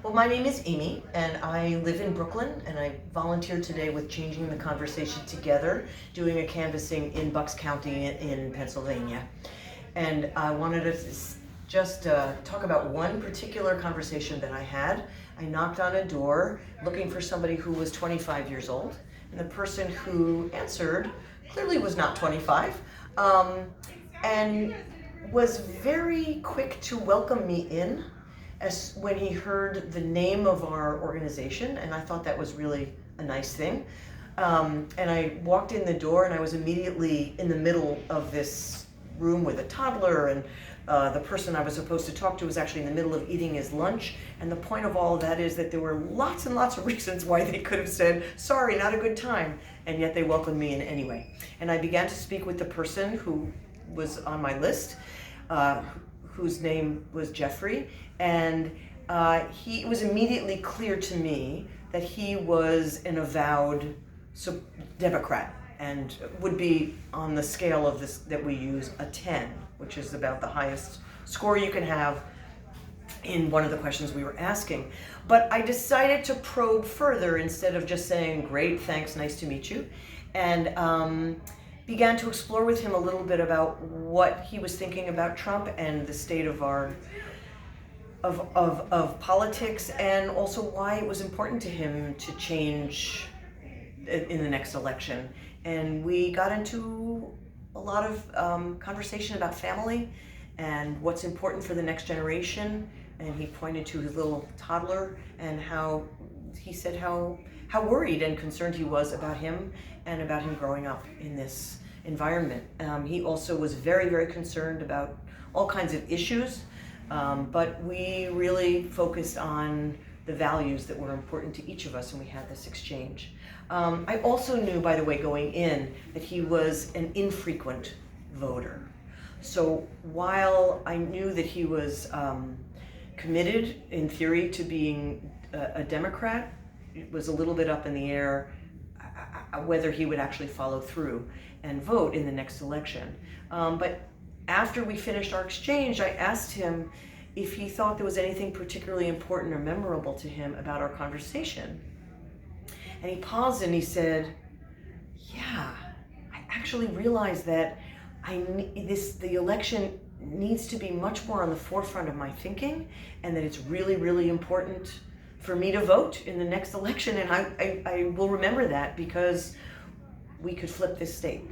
Well, my name is Amy, and I live in Brooklyn, and I volunteered today with Changing the Conversation Together, doing a canvassing in Bucks County in Pennsylvania. And I wanted to just talk about one particular conversation that I had. I knocked on a door looking for somebody who was 25 years old, and the person who answered clearly was not 25, and was very quick to welcome me in as when he heard the name of our organization, and I thought that was really a nice thing. And I walked in the door, and I was immediately in the middle of this room with a toddler, and the person I was supposed to talk to was actually in the middle of eating his lunch. And the point of all of that is that there were lots and lots of reasons why they could have said, sorry, not a good time, and yet they welcomed me in anyway. And I began to speak with the person who was on my list, whose name was Jeffrey, and it was immediately clear to me that he was an avowed Democrat and would be on the scale of this that we use a 10, which is about the highest score you can have in one of the questions we were asking. But I decided to probe further instead of just saying, great, thanks, nice to meet you, and began to explore with him a little bit about what he was thinking about Trump and the state of our of politics, and also why it was important to him to change in the next election. And we got into a lot of conversation about family and what's important for the next generation. And he pointed to his little toddler and how he said how worried and concerned he was about him and about him growing up in this environment. He also was very, very concerned about all kinds of issues, but we really focused on the values that were important to each of us, and we had this exchange. I also knew, by the way, going in, that he was an infrequent voter. So while I knew that he was committed, in theory, to being a Democrat, it was a little bit up in the air whether he would actually follow through and vote in the next election. But after we finished our exchange, I asked him if he thought there was anything particularly important or memorable to him about our conversation. And he paused and he said, yeah, I actually realized that the election needs to be much more on the forefront of my thinking, and that it's really, really important for me to vote in the next election. And I will remember that, because we could flip this state.